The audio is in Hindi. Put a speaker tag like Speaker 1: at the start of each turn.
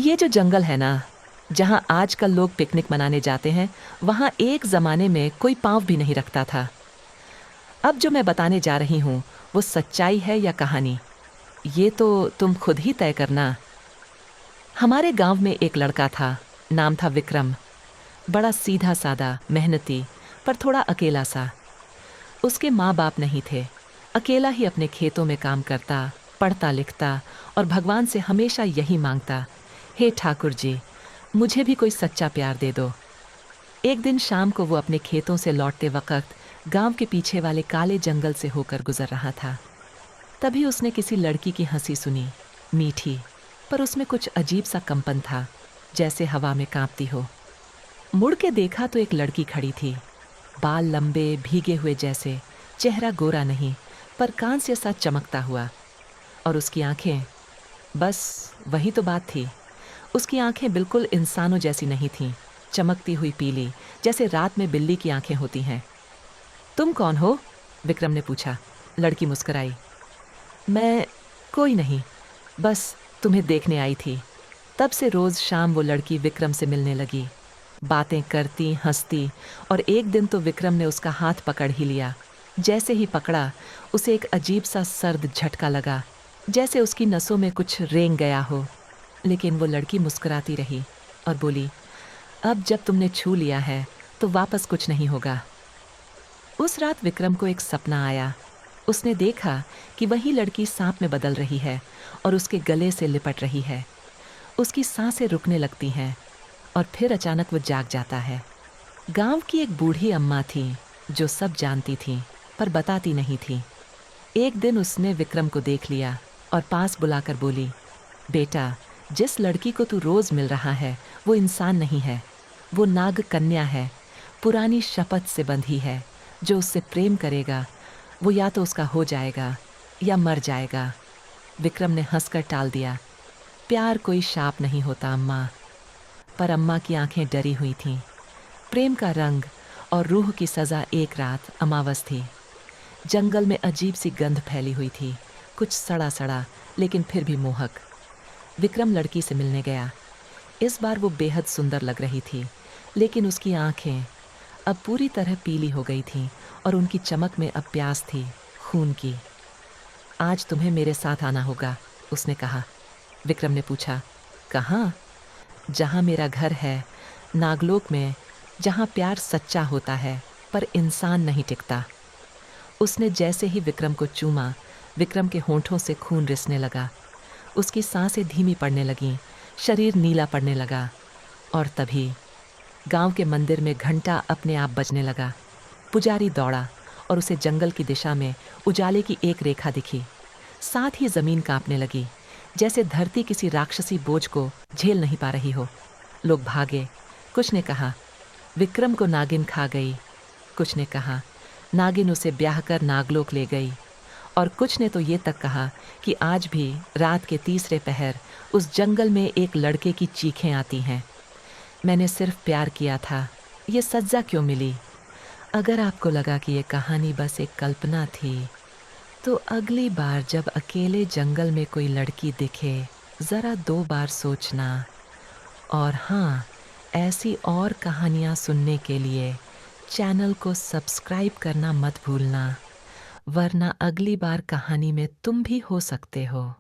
Speaker 1: ये जो जंगल है ना, जहाँ आजकल लोग पिकनिक मनाने जाते हैं, वहाँ एक ज़माने में कोई पाँव भी नहीं रखता था। अब जो मैं बताने जा रही हूँ, वो सच्चाई है या कहानी, ये तो तुम खुद ही तय करना। हमारे गांव में एक लड़का था, नाम था विक्रम। बड़ा सीधा-सादा, मेहनती, पर थोड़ा अकेला सा। उसके माँ-बाप नहीं थे। अकेला ही अपने खेतों में काम करता, पढ़ता-लिखता और भगवान से हमेशा यही मांगता, हे ठाकुर जी, मुझे भी कोई सच्चा प्यार दे दो। एक दिन शाम को वो अपने खेतों से लौटते वक़्त गांव के पीछे वाले काले जंगल से होकर गुजर रहा था। तभी उसने किसी लड़की की हंसी सुनी, मीठी, पर उसमें कुछ अजीब सा कंपन था, जैसे हवा में कांपती हो। मुड़ के देखा तो एक लड़की खड़ी थी, बाल लंबे भीगे हुए जैसे, चेहरा गोरा नहीं, पर कांस्य सा चमकता हुआ। और उसकी आंखें, बस वही तो बात थी। उसकी आंखें बिल्कुल इंसानों जैसी नहीं थीं, चमकती हुई पीली, जैसे रात में बिल्ली की आंखें होती हैं। तुम कौन हो? विक्रम ने पूछा। लड़की मुस्कुराई। मैं कोई नहीं, बस तुम्हें देखने आई थी। तब से रोज शाम वो लड़की विक्रम से मिलने लगी। बातें करती, हंसती, और एक दिन तो विक्रम ने उसका हाथ पकड़ ही लिया। जैसे ही पकड़ा, उसे एक अजीब सा सर्द झटका लगा, जैसे उसकी नसों में कुछ रेंग गया हो। लेकिन वो लड़की मुस्कुराती रही और बोली, अब जब तुमने छू लिया है, तो वापस कुछ नहीं होगा। उस रात विक्रम को एक सपना आया। उसने देखा कि वही लड़की सांप में बदल रही है और उसके गले से लिपट रही है। उसकी सांसें रुकने लगती हैं और फिर अचानक वो जाग जाता है। गांव की एक बूढ़ी अम्मा थी, जो सब जानती थी, पर बताती नहीं थी। एक दिन उसने विक्रम को देख लिया और पास बुलाकर बोली, बेटा, जिस लड़की को तू रोज मिल रहा है, वो इंसान नहीं है, वो नाग कन्या है, पुरानी शपथ से बंधी है। जो उससे प्रेम करेगा, वो या तो उसका हो जाएगा या मर जाएगा। विक्रम ने हंसकर टाल दिया, प्यार कोई शाप नहीं होता अम्मा। पर अम्मा की आंखें डरी हुई थीं। प्रेम का रंग और रूह की सजा एक रात अमावस थी। जंगल में अजीब सी गंध फैली हुई थी, कुछ सड़ा सड़ा, लेकिन फिर भी मोहक। विक्रम लड़की से मिलने गया। इस बार वो बेहद सुंदर लग रही थी, लेकिन उसकी आंखें अब पूरी तरह पीली हो गई थीं और उनकी चमक में अब प्यास थी, खून की। आज तुम्हें मेरे साथ आना होगा, उसने कहा। विक्रम ने पूछा, कहाँ? जहाँ मेरा घर है, नागलोक में, जहाँ प्यार सच्चा होता है, पर इंसान नहीं टिकता। उसने जैसे ही विक्रम को चूमा, विक्रम के होंठों से खून रिसने लगा। उसकी सांसें धीमी पड़ने लगीं, शरीर नीला पड़ने लगा। और तभी गांव के मंदिर में घंटा अपने आप बजने लगा। पुजारी दौड़ा और उसे जंगल की दिशा में उजाले की एक रेखा दिखी। साथ ही जमीन कांपने लगी, जैसे धरती किसी राक्षसी बोझ को झेल नहीं पा रही हो। लोग भागे। कुछ ने कहा, विक्रम को नागिन खा गई। कुछ ने कहा, नागिन उसे ब्याह कर नागलोक ले गई। और कुछ ने तो ये तक कहा कि आज भी रात के तीसरे पहर उस जंगल में एक लड़के की चीखें आती हैं, मैंने सिर्फ प्यार किया था, ये सजा क्यों मिली? अगर आपको लगा कि ये कहानी बस एक कल्पना थी, तो अगली बार जब अकेले जंगल में कोई लड़की दिखे, ज़रा 2 बार सोचना। और हाँ, ऐसी और कहानियाँ सुनने के लिए चैनल को सब्सक्राइब करना मत भूलना, वरना अगली बार कहानी में तुम भी हो सकते हो।